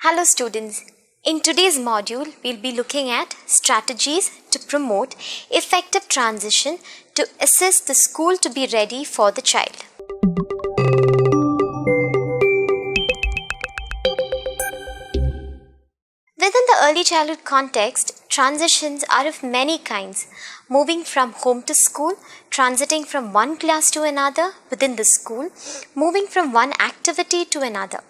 Hello students, in today's module we'll be looking at strategies to promote effective transition to assist the school to be ready for the child. Within the early childhood context, transitions are of many kinds, moving from home to school, transiting from one class to another within the school, moving from one activity to another,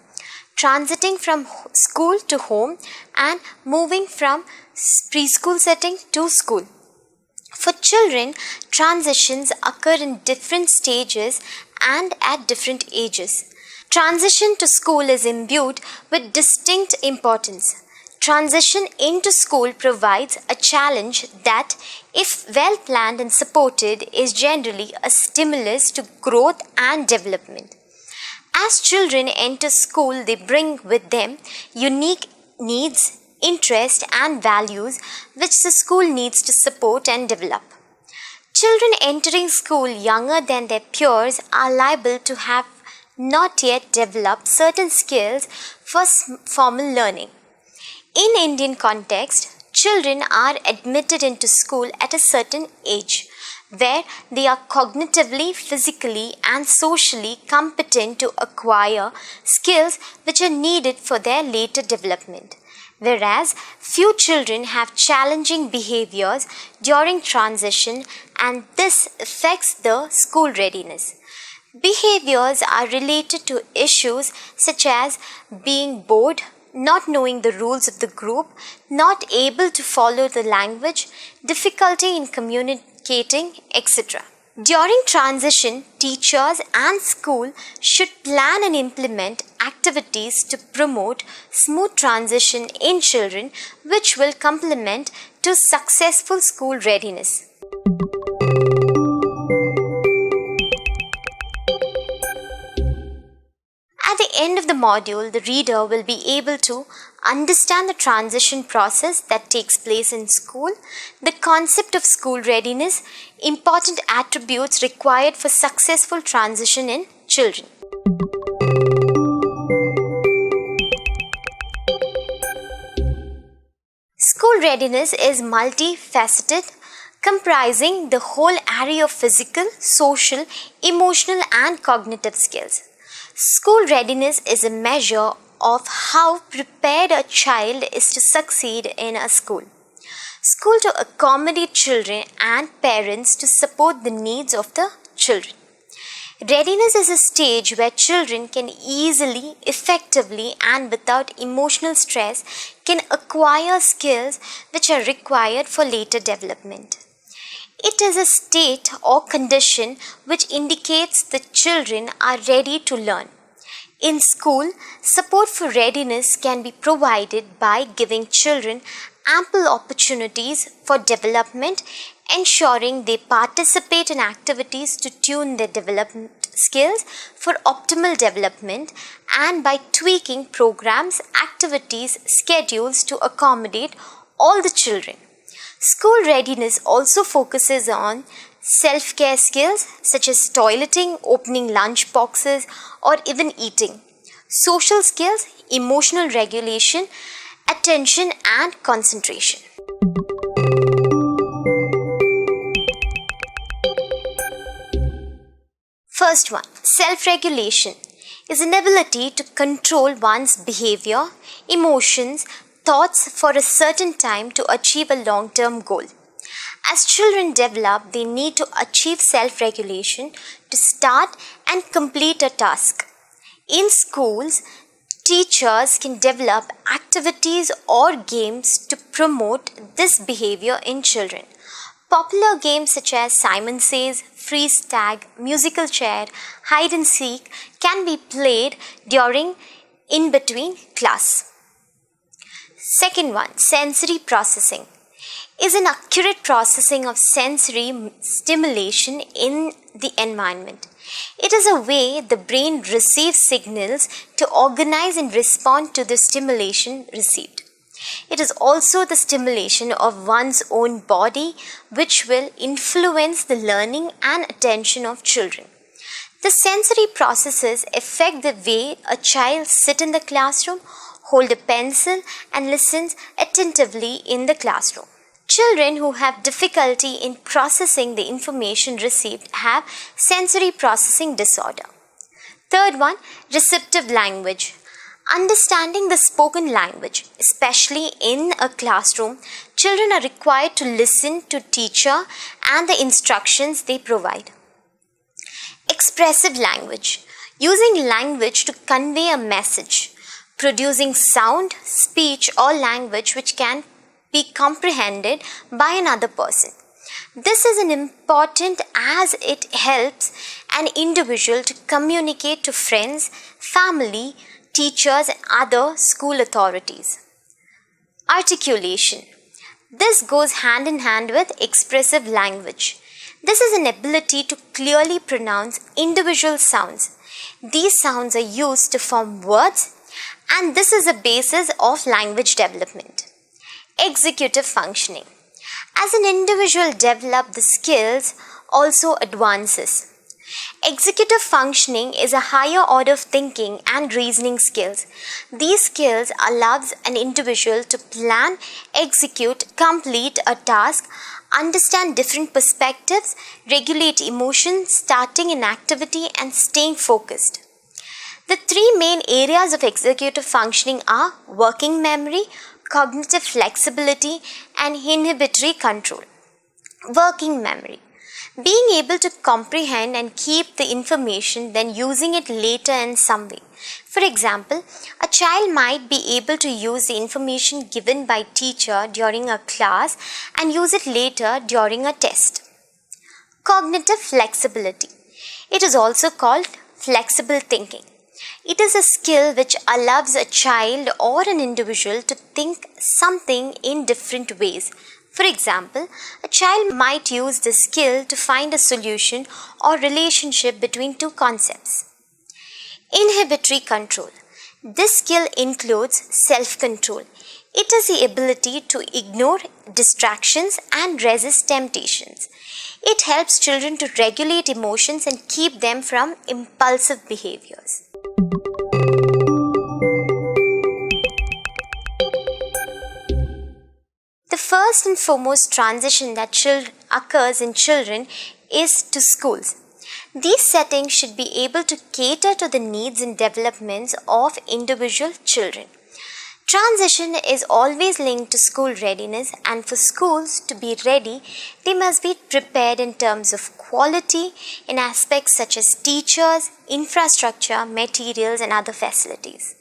transiting from school to home, and moving from preschool setting to school. For children, transitions occur in different stages and at different ages. Transition to school is imbued with distinct importance. Transition into school provides a challenge that, if well planned and supported, is generally a stimulus to growth and development. As children enter school, they bring with them unique needs, interests, and values which the school needs to support and develop. Children entering school younger than their peers are liable to have not yet developed certain skills for formal learning. In Indian context, children are admitted into school at a certain age, where they are cognitively, physically, and socially competent to acquire skills which are needed for their later development. Whereas few children have challenging behaviors during transition, and this affects the school readiness. Behaviors are related to issues such as being bored, not knowing the rules of the group, not able to follow the language, difficulty in communicating, etc. During transition, teachers and school should plan and implement activities to promote smooth transition in children, which will complement to successful school readiness. At the end of the module, the reader will be able to understand the transition process that takes place in school, the concept of school readiness, important attributes required for successful transition in children. School readiness is multifaceted, comprising the whole array of physical, social, emotional, and cognitive skills. School readiness is a measure of how prepared a child is to succeed in a school. School to accommodate children and parents to support the needs of the children. Readiness is a stage where children can easily, effectively, and without emotional stress can acquire skills which are required for later development. It is a state or condition which indicates the children are ready to learn. In school, support for readiness can be provided by giving children ample opportunities for development, ensuring they participate in activities to tune their development skills for optimal development, and by tweaking programs, activities, schedules to accommodate all the children. School readiness also focuses on self-care skills such as toileting, opening lunch boxes, or even eating. Social skills, emotional regulation, attention, and concentration. First one, self-regulation is an ability to control one's behavior, emotions, thoughts for a certain time to achieve a long-term goal. As children develop, they need to achieve self-regulation to start and complete a task. In schools, teachers can develop activities or games to promote this behavior in children. Popular games such as Simon Says, Freeze Tag, Musical Chair, Hide and Seek can be played during in-between class. Second one, sensory processing is an accurate processing of sensory stimulation in the environment. It is a way the brain receives signals to organize and respond to the stimulation received. It is also the stimulation of one's own body which will influence the learning and attention of children. The sensory processes affect the way a child sits in the classroom, hold a pencil, and listens attentively in the classroom. Children who have difficulty in processing the information received have sensory processing disorder. Third one, receptive language. Understanding the spoken language, especially in a classroom, children are required to listen to teacher and the instructions they provide. Expressive language. Using language to convey a message, producing sound, speech, or language which can be comprehended by another person. This is important as it helps an individual to communicate to friends, family, teachers, and other school authorities. Articulation. This goes hand in hand with expressive language. This is an ability to clearly pronounce individual sounds. These sounds are used to form words, and this is a basis of language development. Executive functioning. As an individual develops the skills, also advances. Executive functioning is a higher order of thinking and reasoning skills. These skills allows an individual to plan, execute, complete a task, understand different perspectives, regulate emotions, starting an activity, and staying focused. The three main areas of executive functioning are working memory, cognitive flexibility, and inhibitory control. Working memory. Being able to comprehend and keep the information, then using it later in some way. For example, a child might be able to use the information given by teacher during a class and use it later during a test. Cognitive flexibility. It is also called flexible thinking. It is a skill which allows a child or an individual to think something in different ways. For example, a child might use this skill to find a solution or relationship between two concepts. Inhibitory control. This skill includes self-control. It is the ability to ignore distractions and resist temptations. It helps children to regulate emotions and keep them from impulsive behaviors. The first and foremost transition that occurs in children is to schools. These settings should be able to cater to the needs and developments of individual children. Transition is always linked to school readiness, and for schools to be ready, they must be prepared in terms of quality in aspects such as teachers, infrastructure, materials, and other facilities.